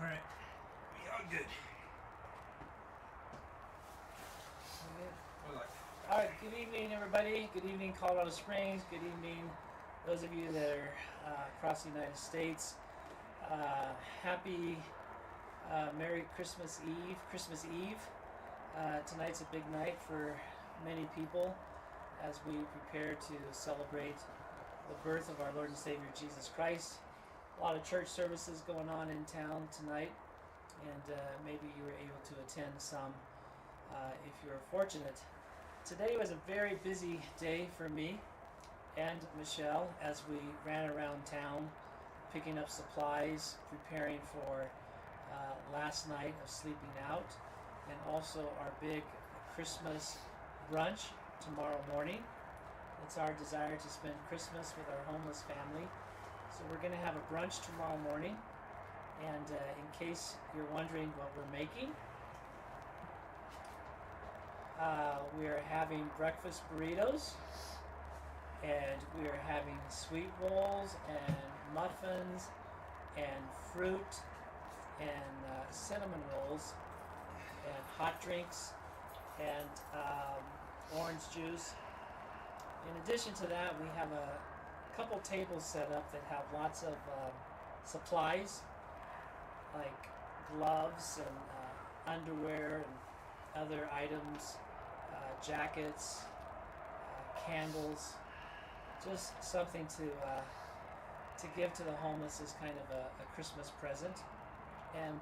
Alright. We all good. All right, good evening, everybody. Good evening, Colorado Springs. Good evening, those of you that are across the United States. Happy Merry Christmas Eve. Tonight's a big night for many people as we prepare to celebrate the birth of our Lord and Savior Jesus Christ. A lot of church services going on in town tonight, and maybe you were able to attend some if you were fortunate. Today was a very busy day for me and Michelle as we ran around town picking up supplies, preparing for last night of sleeping out, and also our big Christmas brunch tomorrow morning. It's our desire to spend Christmas with our homeless family. So we're going to have a brunch tomorrow morning. And in case you're wondering what we're making, we are having breakfast burritos, and we are having sweet rolls and muffins and fruit and cinnamon rolls and hot drinks and orange juice. In addition to that, we have a couple tables set up that have lots of supplies like gloves and underwear and other items, jackets, candles, just something to give to the homeless as kind of a Christmas present. And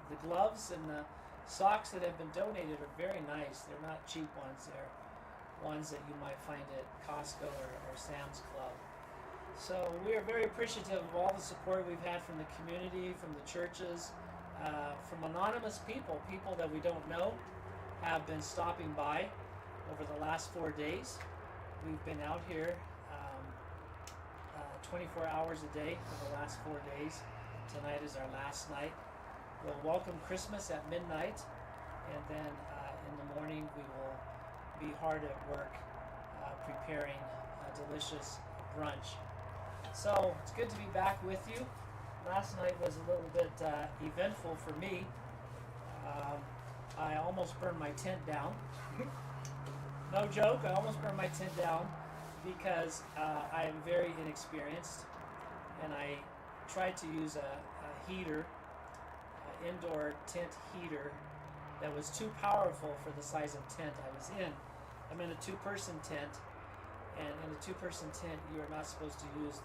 the gloves and the socks that have been donated are very nice. They're not cheap ones. They're ones that you might find at Costco or Sam's Club. So we are very appreciative of all the support we've had from the community, from the churches, from anonymous people that we don't know have been stopping by over the last 4 days. We've been out here 24 hours a day for the last 4 days. Tonight is our last night. We'll welcome Christmas at midnight, and then in the morning we will be hard at work preparing a delicious brunch. So it's good to be back with you. Last night was a little bit eventful for me. I almost burned my tent down. No joke, I almost burned my tent down because I am very inexperienced, and I tried to use a heater, an indoor tent heater that was too powerful for the size of tent I was in. I'm in a two-person tent, and in a two-person tent you are not supposed to use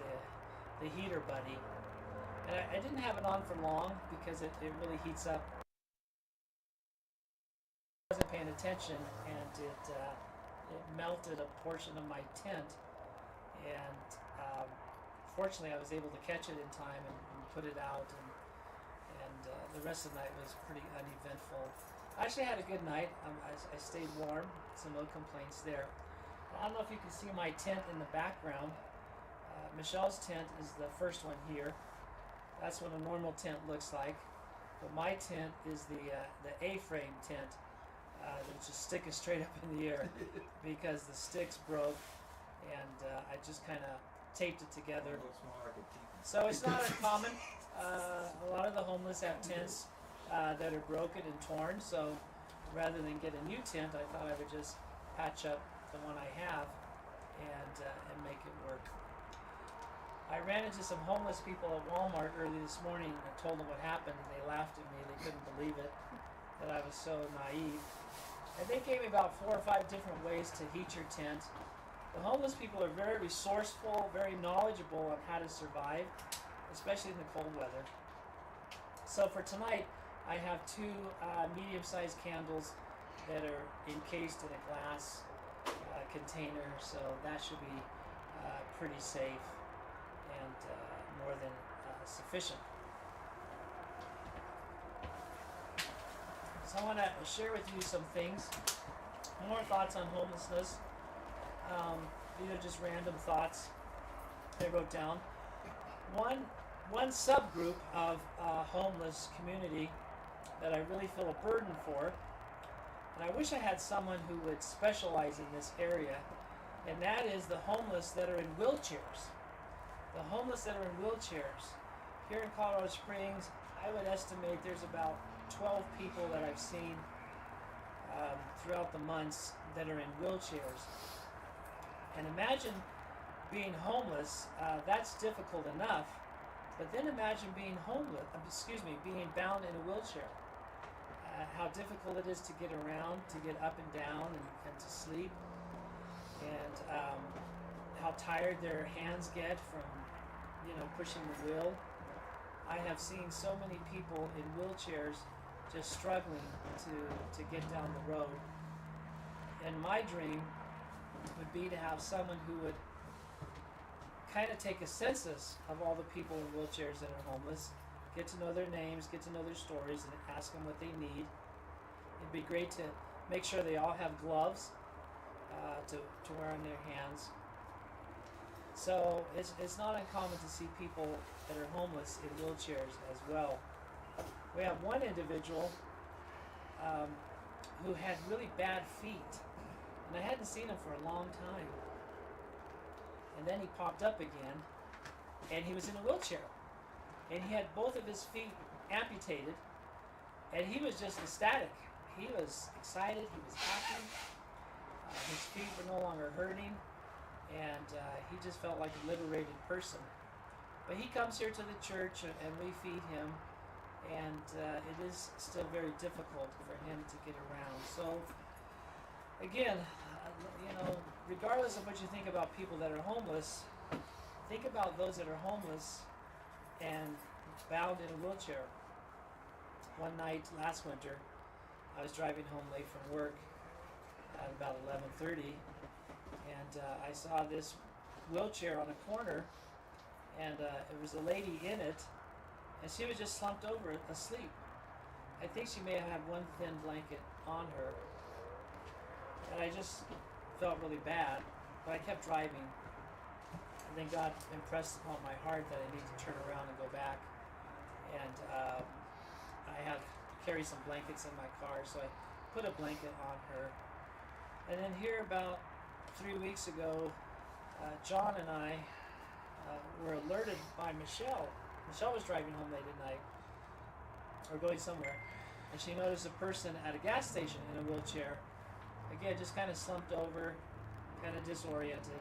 the heater buddy. And I didn't have it on for long because it really heats up. I wasn't paying attention, and it melted a portion of my tent, and fortunately I was able to catch it in time and put it out, and the rest of the night was pretty uneventful. I actually had a good night. I stayed warm, so no complaints there. I don't know if you can see my tent in the background. Michelle's tent is the first one here. That's what a normal tent looks like. But my tent is the A-frame tent that just stick is straight up in the air because the sticks broke, and I just kind of taped it together. So it's not uncommon. A lot of the homeless have tents that are broken and torn, so rather than get a new tent, I thought I would just patch up the one I have and make it work. I ran into some homeless people at Walmart early this morning and told them what happened, and they laughed at me. They couldn't believe it, that I was so naive. And they gave me about 4 or 5 different ways to heat your tent. The homeless people are very resourceful, very knowledgeable on how to survive, especially in the cold weather. So for tonight, I have 2 medium-sized candles that are encased in a glass container, so that should be pretty safe and more than sufficient. So I want to share with you some things, more thoughts on homelessness. These are just random thoughts I wrote down. One subgroup of homeless community that I really feel a burden for, and I wish I had someone who would specialize in this area, and that is the homeless that are in wheelchairs. The homeless that are in wheelchairs. Here in Colorado Springs, I would estimate there's about 12 people that I've seen throughout the months that are in wheelchairs. And imagine being homeless. That's difficult enough. But then imagine being being bound in a wheelchair. How difficult it is to get around, to get up and down, and to sleep, and how tired their hands get from, pushing the wheel. I have seen so many people in wheelchairs just struggling to get down the road. And my dream would be to have someone who would kind of take a census of all the people in wheelchairs that are homeless, get to know their names, get to know their stories, and ask them what they need. It'd be great to make sure they all have gloves to wear on their hands. So it's not uncommon to see people that are homeless in wheelchairs as well. We have one individual who had really bad feet, and I hadn't seen him for a long time. And then he popped up again, and he was in a wheelchair, and he had both of his feet amputated, and he was just ecstatic. He was excited, he was happy, his feet were no longer hurting, and he just felt like a liberated person. But he comes here to the church, and we feed him, and it is still very difficult for him to get around. So again, regardless of what you think about people that are homeless, think about those that are homeless and bound in a wheelchair. One night last winter, I was driving home late from work at about 11:30, and I saw this wheelchair on a corner, and it was a lady in it, and she was just slumped over asleep. I think she may have had one thin blanket on her, and I just felt really bad, but I kept driving, and then God impressed upon my heart that I need to turn around and go back, and I have carry some blankets in my car, so I put a blanket on her. And then here about 3 weeks ago, John and I were alerted by Michelle. Michelle was driving home late at night, or going somewhere, and she noticed a person at a gas station in a wheelchair, again just kind of slumped over, kind of disoriented,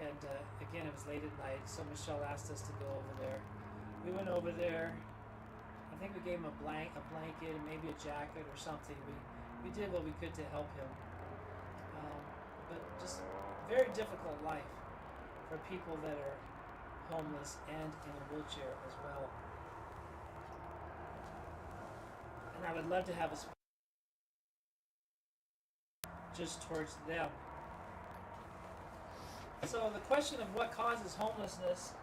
and again it was late at night, so Michelle asked us to go over there. We went over there. I think we gave him a blanket and maybe a jacket or something. We did what we could to help him. But just very difficult life for people that are homeless and in a wheelchair as well. And I would love to have a just towards them. So the question of what causes homelessness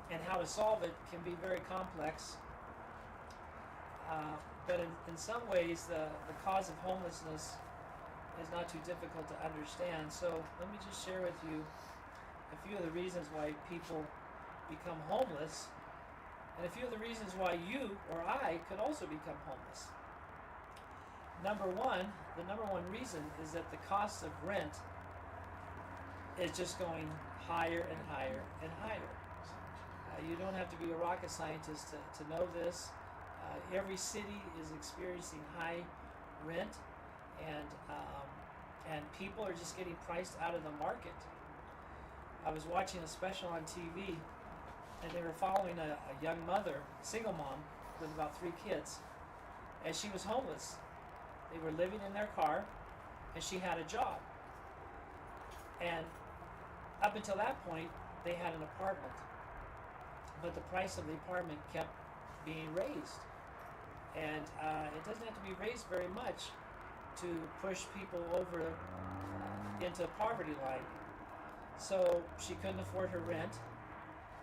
and how to solve it can be very complex. But in some ways, the cause of homelessness is not too difficult to understand. So let me just share with you a few of the reasons why people become homeless, and a few of the reasons why you or I could also become homeless. The number one reason is that the cost of rent is just going higher and higher and higher. You don't have to be a rocket scientist to know this. Every city is experiencing high rent, and people are just getting priced out of the market. I was watching a special on TV, and they were following a young mother, single mom, with about 3 kids, and she was homeless. They were living in their car, and she had a job. And up until that point, they had an apartment. But the price of the apartment kept being raised. And it doesn't have to be raised very much to push people over into poverty line. So she couldn't afford her rent,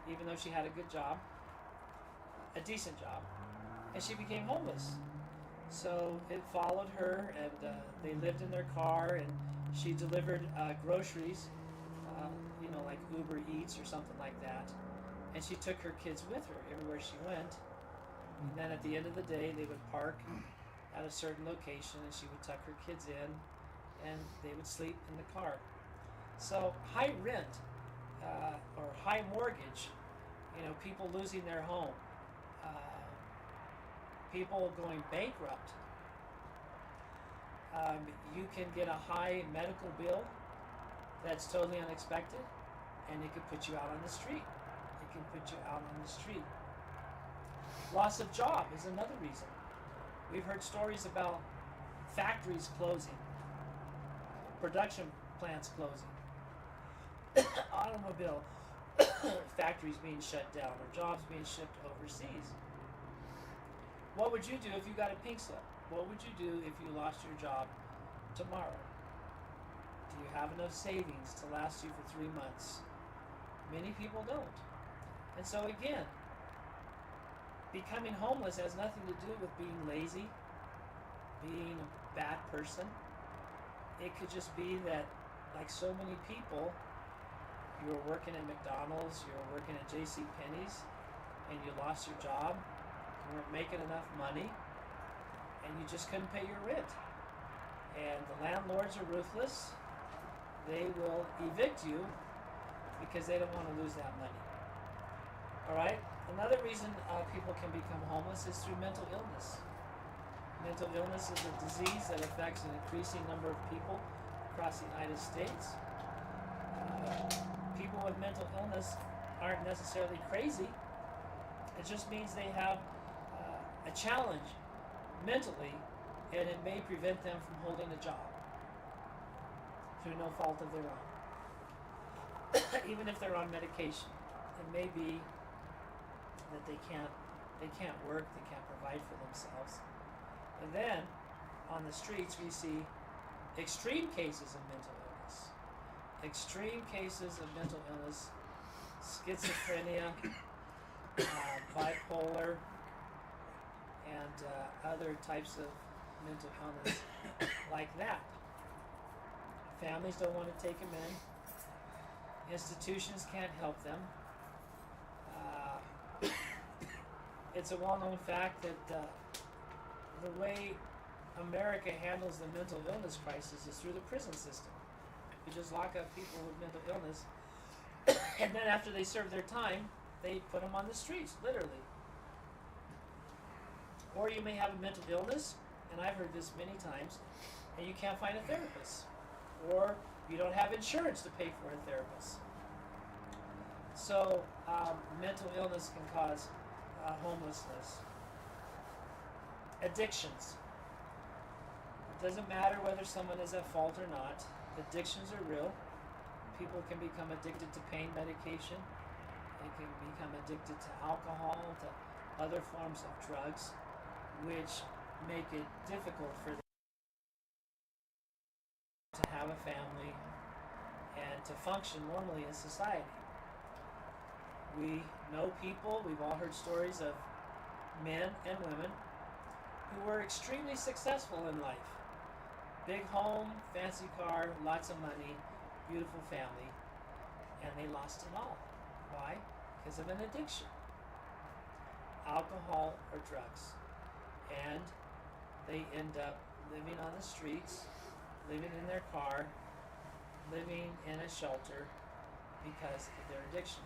even though she had a good job, a decent job, and she became homeless. So it followed her, and they lived in their car, and she delivered groceries, like Uber Eats or something like that. And she took her kids with her everywhere she went. And then at the end of the day, they would park at a certain location, and she would tuck her kids in, and they would sleep in the car. So high rent or high mortgage, people losing their home, people going bankrupt. You can get a high medical bill that's totally unexpected, and it could put you out on the street. It can put you out on the street. Loss of job is another reason. We've heard stories about factories closing, production plants closing, automobile factories being shut down, or jobs being shipped overseas. What would you do if you got a pink slip? What would you do if you lost your job tomorrow? Do you have enough savings to last you for 3 months? Many people don't. And so again, becoming homeless has nothing to do with being lazy, being a bad person. It could just be that, like so many people, you were working at McDonald's, you were working at JCPenney's, and you lost your job, you weren't making enough money, and you just couldn't pay your rent. And the landlords are ruthless. They will evict you because they don't want to lose that money. All right? Another reason people can become homeless is through mental illness. Mental illness is a disease that affects an increasing number of people across the United States. People with mental illness aren't necessarily crazy. It just means they have a challenge mentally, and it may prevent them from holding a job through no fault of their own. Even if they're on medication, it may be that they can't work, they can't provide for themselves. And then on the streets we see extreme cases of mental illness. Extreme cases of mental illness, schizophrenia, bipolar, and other types of mental illness like that. Families don't want to take them in. Institutions can't help them. It's a well-known fact that the way America handles the mental illness crisis is through the prison system. You just lock up people with mental illness, and then after they serve their time, they put them on the streets, literally. Or you may have a mental illness, and I've heard this many times, and you can't find a therapist. Or you don't have insurance to pay for a therapist. So mental illness can cause homelessness. Addictions. It doesn't matter whether someone is at fault or not. Addictions are real. People can become addicted to pain medication. They can become addicted to alcohol, to other forms of drugs, which make it difficult for them to have a family and to function normally in society. We know people, we've all heard stories of men and women who were extremely successful in life. Big home, fancy car, lots of money, beautiful family, and they lost it all. Why? Because of an addiction. Alcohol or drugs. And they end up living on the streets, living in their car, living in a shelter because of their addiction.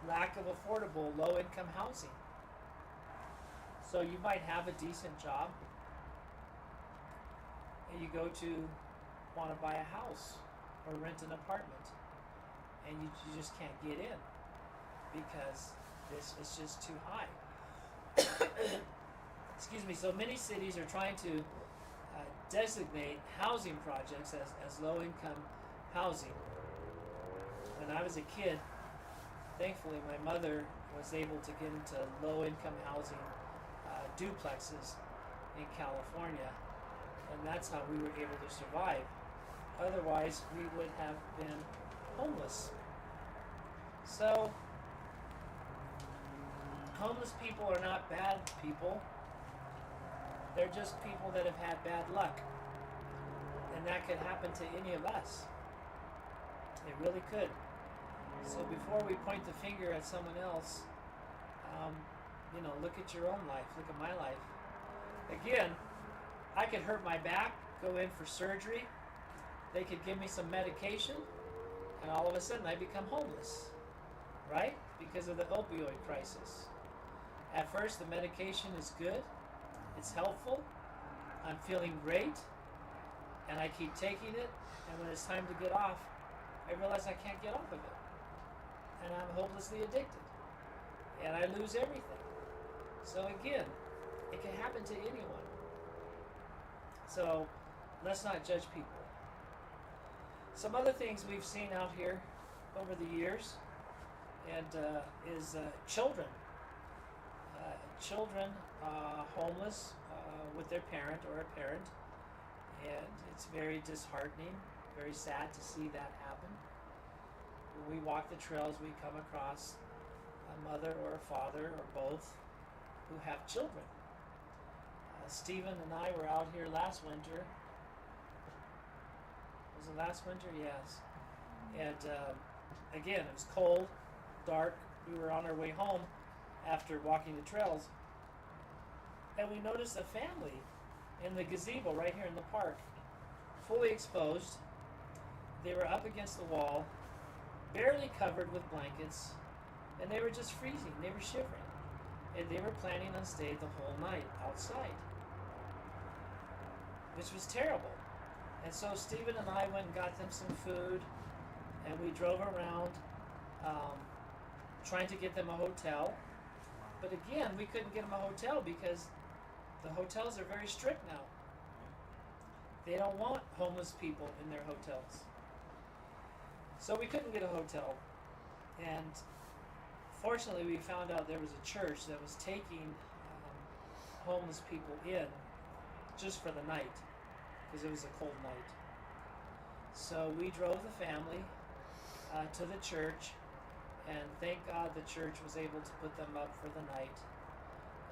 Lack of affordable low-income housing. So you might have a decent job, and you go to want to buy a house or rent an apartment, and you just can't get in because this is just too high. Excuse me. So many cities are trying to designate housing projects as low-income housing. When I was a kid, thankfully my mother was able to get into low-income housing duplexes in California, and that's how we were able to survive. Otherwise, we would have been homeless. So, homeless people are not bad people. They're just people that have had bad luck. And that could happen to any of us. It really could. So before we point the finger at someone else, look at your own life. Look at my life. Again, I could hurt my back, go in for surgery. They could give me some medication. and all of a sudden I become homeless, right? Because of the opioid crisis. At first, the medication is good, it's helpful, I'm feeling great, and I keep taking it, and when it's time to get off, I realize I can't get off of it, and I'm hopelessly addicted, and I lose everything. So again, it can happen to anyone. So let's not judge people. Some other things we've seen out here over the years and is children. Children homeless with their parent or a parent, and it's very disheartening, very sad to see that happen. When we walk the trails, we come across a mother or a father or both who have children. Stephen and I were out here last winter. Was it last winter? Yes. And again, it was cold, dark. We were on our way home after walking the trails, and we noticed a family in the gazebo right here in the park, fully exposed. They were up against the wall, barely covered with blankets, and they were just freezing. They were shivering, and they were planning on staying the whole night outside, which was terrible. And so Stephen and I went and got them some food, and we drove around trying to get them a hotel. But again, we couldn't get them a hotel because the hotels are very strict now. They don't want homeless people in their hotels. So we couldn't get a hotel. And fortunately, we found out there was a church that was taking homeless people in just for the night, because it was a cold night. So we drove the family to the church, and thank God the church was able to put them up for the night.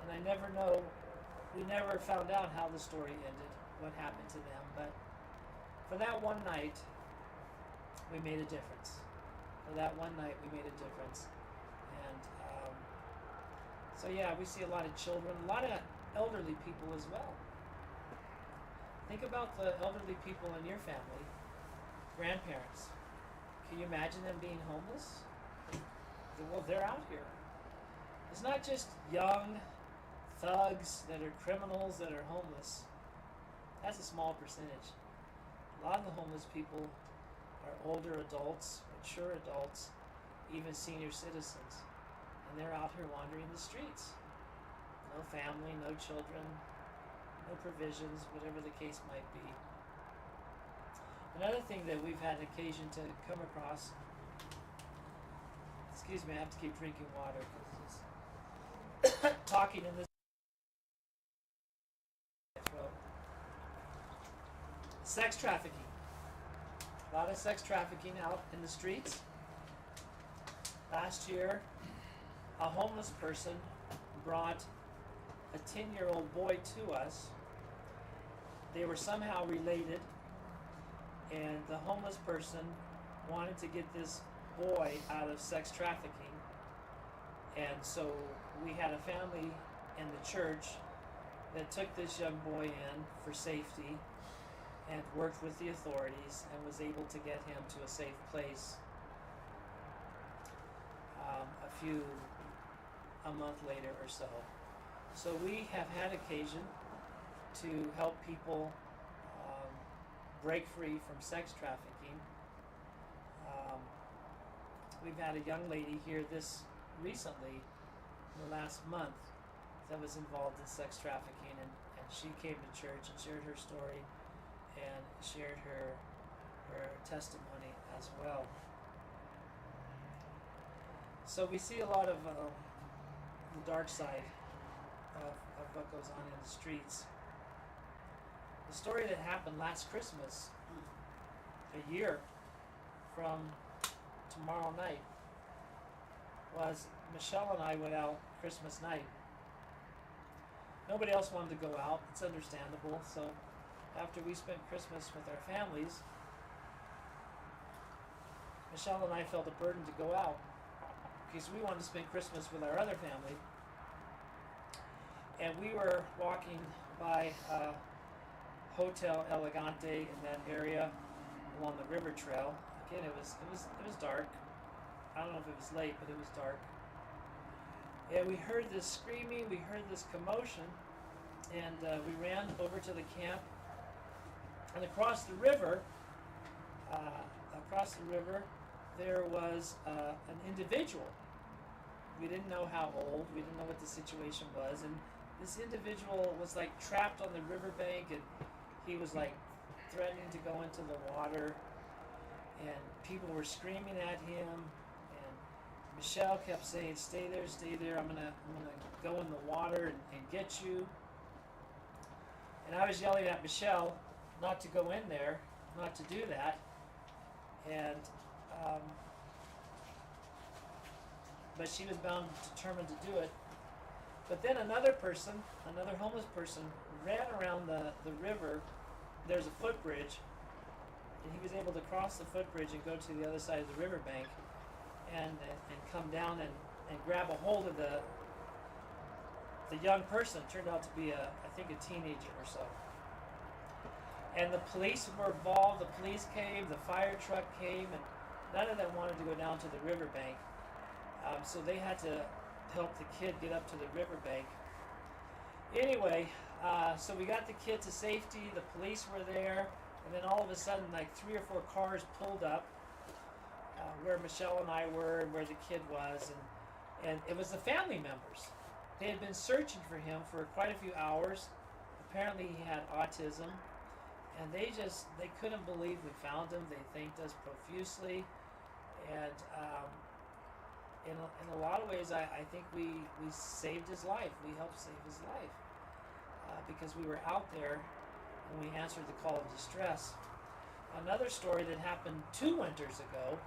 And we never found out how the story ended, what happened to them, but for that one night, we made a difference. For that one night, we made a difference. And so yeah, we see a lot of children, a lot of elderly people as well. Think about the elderly people in your family, grandparents. Can you imagine them being homeless? Well, they're out here. It's not just young thugs that are criminals that are homeless. That's a small percentage. A lot of the homeless people are older adults, mature adults, even senior citizens. And they're out here wandering the streets. No family, no children, no provisions, whatever the case might be. Another thing that we've had occasion to come across, excuse me, I have to keep drinking water because it's talking in this throat. Sex trafficking. A lot of sex trafficking out in the streets. Last year, a homeless person brought a 10-year-old boy to us. They were somehow related, and the homeless person wanted to get this boy out of sex trafficking. And so we had a family in the church that took this young boy in for safety and worked with the authorities and was able to get him to a safe place a month later or so. So we have had occasion to help people break free from sex trafficking. We've had a young lady here recently, in the last month, that was involved in sex trafficking, and she came to church and shared her story and shared her testimony as well. So we see a lot of the dark side of what goes on in the streets. The story that happened last Christmas, a year from tomorrow night, was Michelle and I went out Christmas night. Nobody else wanted to go out. It's understandable. So after we spent Christmas with our families, Michelle and I felt a burden to go out because we wanted to spend Christmas with our other family. And we were walking by Hotel Elegante in that area along the river trail. again, it was dark. I don't know if it was late, but it was dark. And we heard this screaming, we heard this commotion, and we ran over to the camp. And across the river, there was an individual. We didn't know how old, we didn't know what the situation was, and this individual was like trapped on the riverbank, and he was like threatening to go into the water, and people were screaming at him, and Michelle kept saying, stay there, I'm gonna go in the water and get you. And I was yelling at Michelle not to go in there, not to do that, and but she was determined to do it. But then another homeless person, ran around the river. There's a footbridge, and he was able to cross the footbridge and go to the other side of the riverbank, and come down and grab a hold of the young person. Turned out to be I think a teenager or so. And the police were involved. The police came, the fire truck came, and none of them wanted to go down to the riverbank. So they had to help the kid get up to the riverbank. Anyway, so we got the kid to safety. The police were there, and then all of a sudden, like 3 or 4 cars pulled up where Michelle and I were, and where the kid was, and it was the family members. They had been searching for him for quite a few hours. Apparently, he had autism, and they couldn't believe we found him. They thanked us profusely, and in a lot of ways, I think we saved his life. We helped save his life because we were out there and we answered the call of distress. Another story that happened 2 winters ago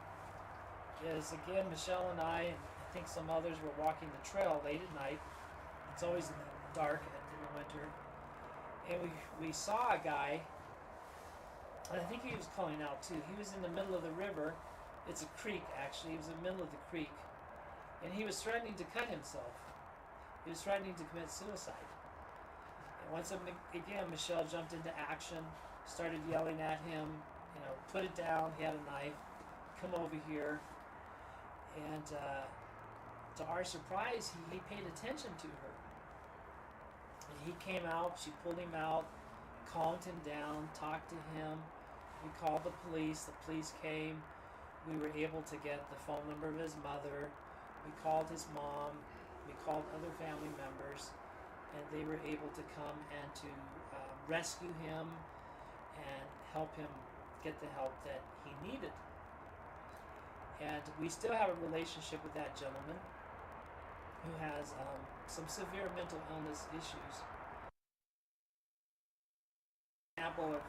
is, again, Michelle and I think some others were walking the trail late at night. It's always dark in the winter. And we saw a guy, and I think he was calling out too. He was in the middle of the river. It's a creek, actually. He was in the middle of the creek. And he was threatening to cut himself. He was threatening to commit suicide. And once again, Michelle jumped into action, started yelling at him, put it down. He had a knife. Come over here. And to our surprise, he paid attention to her. And he came out. She pulled him out, calmed him down, talked to him. We called the police. The police came. We were able to get the phone number of his mother. We called his mom, we called other family members, and they were able to come and to rescue him and help him get the help that he needed. And we still have a relationship with that gentleman who has some severe mental illness issues. Example of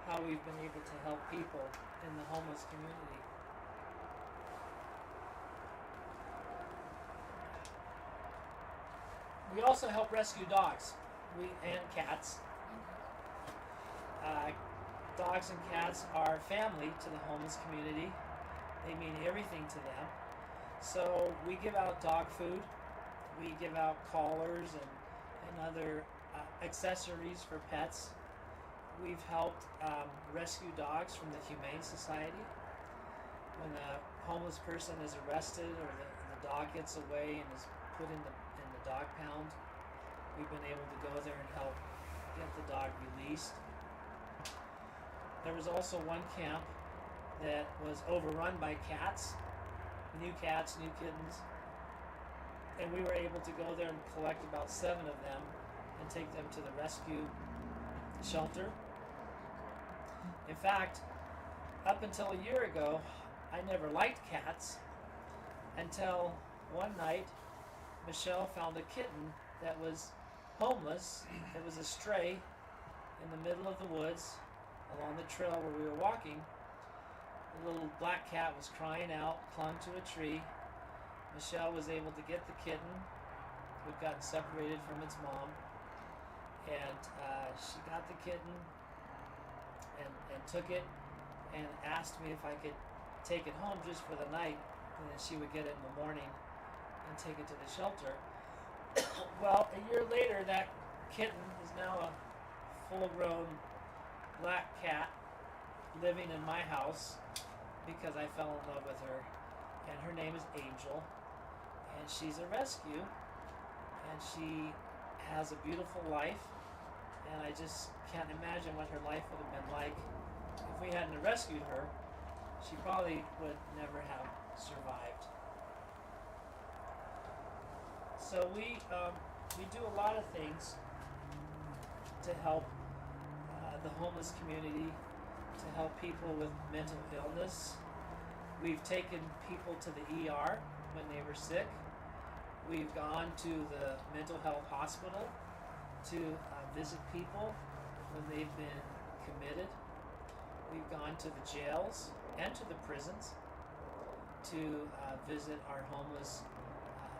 how we've been able to help people in the homeless community. We also help rescue dogs and cats. Dogs and cats are family to the homeless community. They mean everything to them. So we give out dog food. We give out collars and other accessories for pets. We've helped rescue dogs from the Humane Society. When a homeless person is arrested or the dog gets away and is put in the dog pound, we've been able to go there and help get the dog released. There was also one camp that was overrun by cats, new kittens, and we were able to go there and collect about 7 of them and take them to the rescue shelter. In fact, up until a year ago, I never liked cats until one night Michelle found a kitten that was homeless. It was a stray in the middle of the woods along the trail where we were walking. The little black cat was crying out, clung to a tree. Michelle was able to get the kitten, who had gotten separated from its mom, and she got the kitten and took it and asked me if I could take it home just for the night, and then she would get it in the morning and take it to the shelter. Well, a year later, that kitten is now a full-grown black cat living in my house, because I fell in love with her, and her name is Angel, and she's a rescue, and she has a beautiful life, and I just can't imagine what her life would have been like if we hadn't rescued her. She probably would never have survived. So we do a lot of things to help the homeless community, to help people with mental illness. We've taken people to the ER when they were sick. We've gone to the mental health hospital to visit people when they've been committed. We've gone to the jails and to the prisons to visit our homeless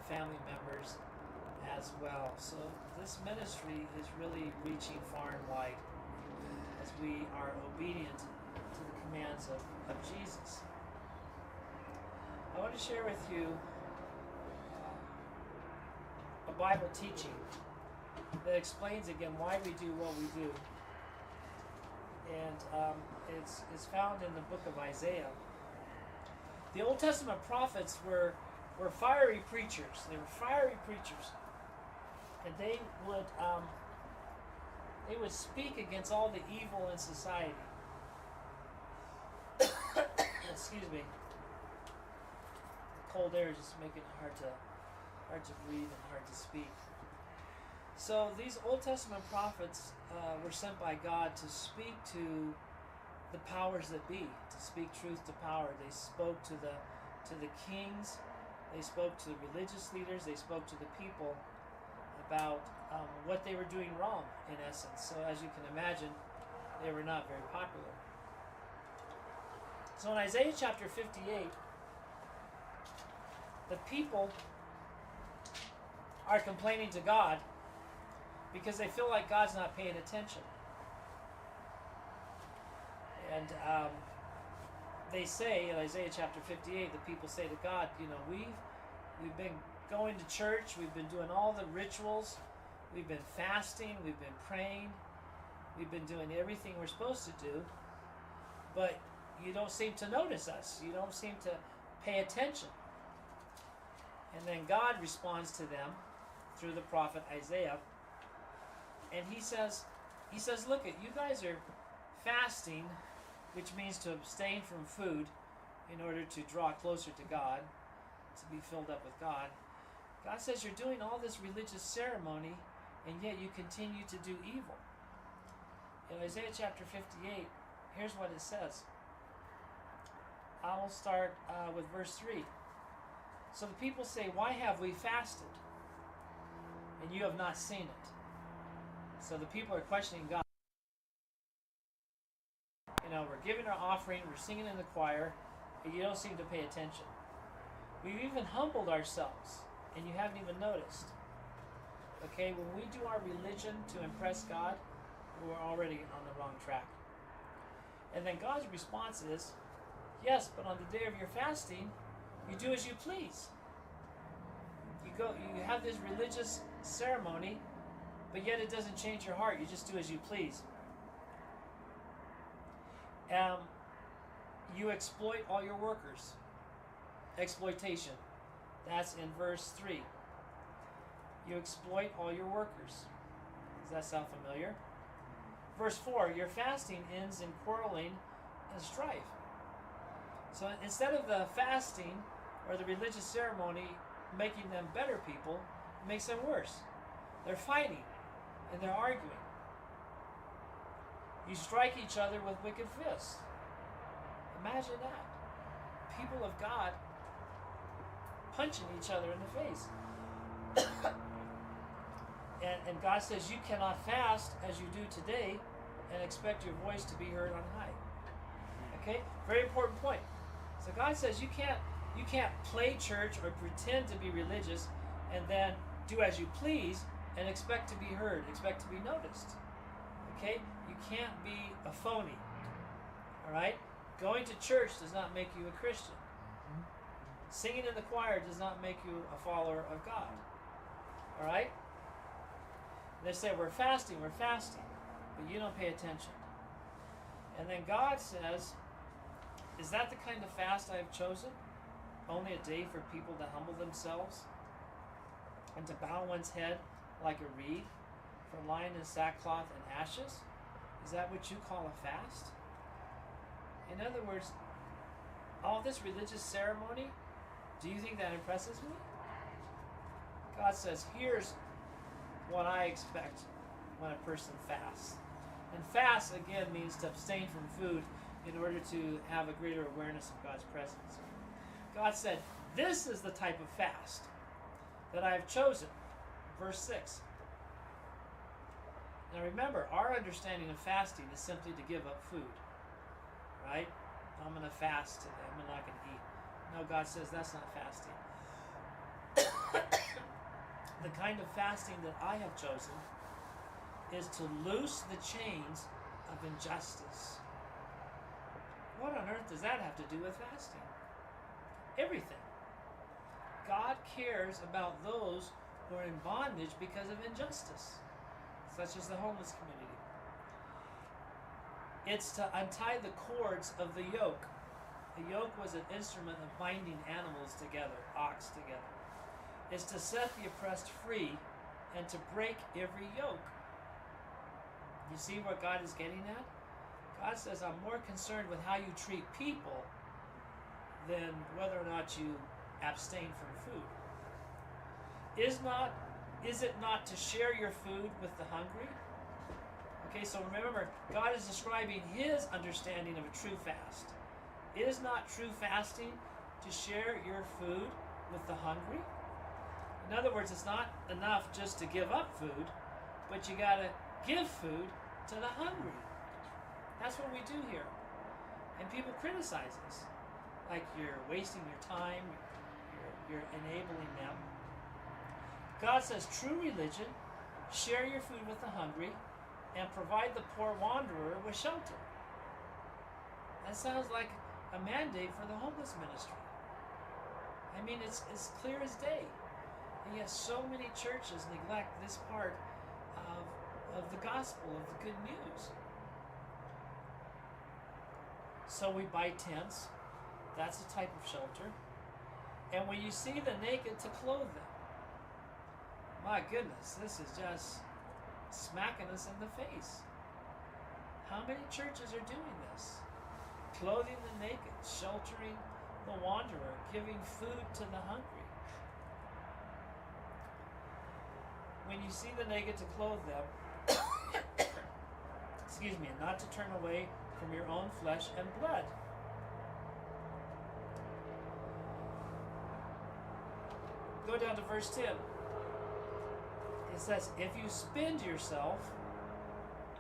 family members as well. So this ministry is really reaching far and wide as we are obedient to the commands of Jesus. I want to share with you a Bible teaching that explains again why we do what we do. And it's found in the book of Isaiah. The Old Testament prophets were fiery preachers. They were fiery preachers. And they would speak against all the evil in society. Excuse me. The cold air is just making it hard to breathe and hard to speak. So these Old Testament prophets were sent by God to speak to the powers that be, to speak truth to power. They spoke to the kings, they spoke to the religious leaders, they spoke to the people about what they were doing wrong, in essence. So as you can imagine, they were not very popular. So in Isaiah chapter 58, the people are complaining to God because they feel like God's not paying attention. And they say, in Isaiah chapter 58, the people say to God, we've been going to church, we've been doing all the rituals, we've been fasting, we've been praying, we've been doing everything we're supposed to do, but you don't seem to notice us. You don't seem to pay attention. And then God responds to them through the prophet Isaiah, and he says, look, you guys are fasting, which means to abstain from food in order to draw closer to God, to be filled up with God. God says you're doing all this religious ceremony, and yet you continue to do evil. In Isaiah chapter 58, here's what it says. I will start with verse 3. So the people say, why have we fasted, and you have not seen it? So the people are questioning God. We're giving our offering, we're singing in the choir, and you don't seem to pay attention. We've even humbled ourselves, and you haven't even noticed. Okay, when we do our religion to impress God, we're already on the wrong track. And then God's response is, yes, but on the day of your fasting, you do as you please. You have this religious ceremony, but yet it doesn't change your heart. You just do as you please. You exploit all your workers. Exploitation. That's in verse 3. You exploit all your workers. Does that sound familiar? Verse 4, your fasting ends in quarreling and strife. So instead of the fasting or the religious ceremony making them better people, it makes them worse. They're fighting and they're arguing. You strike each other with wicked fists. Imagine that. People of God punching each other in the face. and God says you cannot fast as you do today and expect your voice to be heard on high. Okay? Very important point. So God says you can't play church or pretend to be religious and then do as you please and expect to be heard, expect to be noticed. Okay? You can't be a phony. Alright? Going to church does not make you a Christian. Singing in the choir does not make you a follower of God. Alright? They say we're fasting, but you don't pay attention. And then God says, Is that the kind of fast I have chosen? Only a day for people to humble themselves and to bow one's head like a reed, for lying in sackcloth and ashes? Is that what you call a fast? In other words, all this religious ceremony, do you think that impresses me? God says, here's what I expect when a person fasts. And fast, again, means to abstain from food in order to have a greater awareness of God's presence. God said, this is the type of fast that I have chosen. Verse 6. Now remember, our understanding of fasting is simply to give up food. Right? I'm going to fast today. I'm not going to eat. No, God says that's not fasting. The kind of fasting that I have chosen is to loose the chains of injustice. What on earth does that have to do with fasting? Everything. God cares about those who are in bondage because of injustice, such as the homeless community. It's to untie the cords of the yoke. The yoke was an instrument of binding animals together, ox together. It's to set the oppressed free and to break every yoke. You see what God is getting at? God says, I'm more concerned with how you treat people than whether or not you abstain from food. Is it not to share your food with the hungry? Okay, so remember, God is describing his understanding of a true fast. It is not true fasting to share your food with the hungry. In other words, it's not enough just to give up food, but you got to give food to the hungry. That's what we do here. And people criticize us. Like you're wasting your time, you're enabling them. God says true religion, share your food with the hungry, and provide the poor wanderer with shelter. That sounds like a mandate for the homeless ministry. I mean, it's clear as day. And yet so many churches neglect this part of the gospel, of the good news. So we buy tents. That's a type of shelter. And when you see the naked, to clothe them. My goodness, this is just smacking us in the face. How many churches are doing this? Clothing the naked, sheltering the wanderer, giving food to the hungry. When you see the naked, to clothe them, excuse me, and not to turn away from your own flesh and blood. Go down to verse 10. It says, if you spend yourself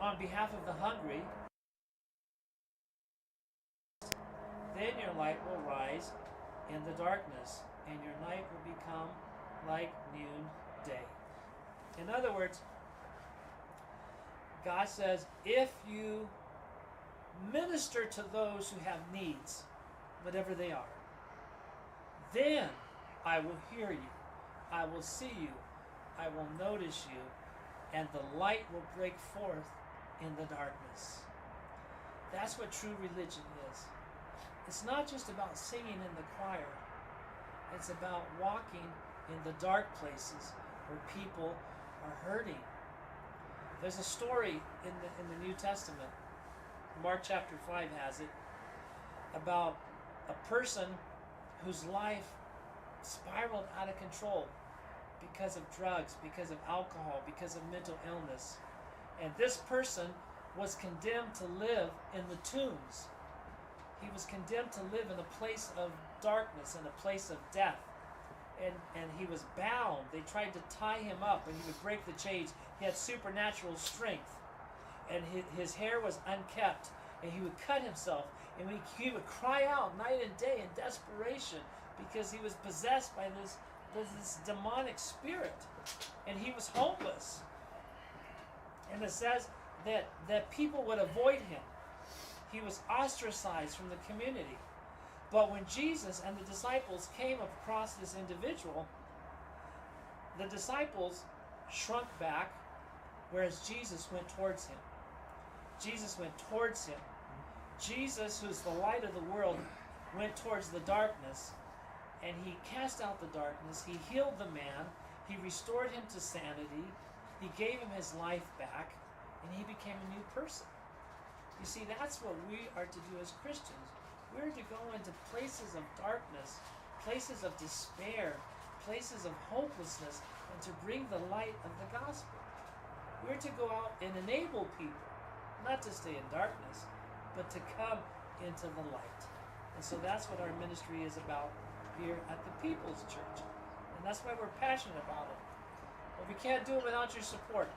on behalf of the hungry, then your light will rise in the darkness, and your night will become like noonday. In other words, God says, if you minister to those who have needs, whatever they are, then I will hear you, I will see you, I will notice you, and the light will break forth in the darkness. That's what true religion is. It's not just about singing in the choir. It's about walking in the dark places where people are hurting. There's a story in the New Testament, Mark chapter 5 has it, about a person whose life spiraled out of control because of drugs, because of alcohol, because of mental illness. And this person was condemned to live in the tombs. He was condemned to live in a place of darkness, in a place of death. And he was bound. They tried to tie him up, and he would break the chains. He had supernatural strength. And his hair was unkept, and he would cut himself. And he would cry out night and day in desperation because he was possessed by this demonic spirit. And he was hopeless. And it says that people would avoid him. He was ostracized from the community. But when Jesus and the disciples came across this individual, the disciples shrunk back, whereas Jesus went towards him. Jesus went towards him, Jesus, who's the light of the world, went towards the darkness, and he cast out the darkness. He healed the man. He restored him to sanity. He gave him his life back, and he became a new person. You see, that's what we are to do as Christians. We're to go into places of darkness, places of despair, places of hopelessness, and to bring the light of the gospel. We're to go out and enable people, not to stay in darkness, but to come into the light. And so that's what our ministry is about here at the People's Church. And that's why we're passionate about it. But we can't do it without your support.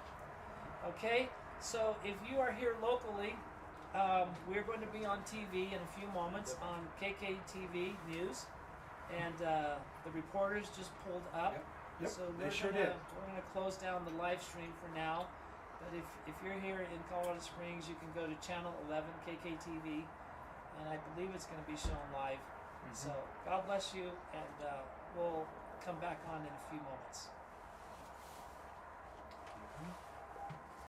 Okay? So if you are here locally, we're going to be on TV in a few moments on KKTV News. And the reporters just pulled up. Yep, So they we're sure gonna, did. We're going to close down the live stream for now. But if you're here in Colorado Springs, you can go to Channel 11 KKTV. And I believe it's going to be shown live. So God bless you, and we'll come back on in a few moments.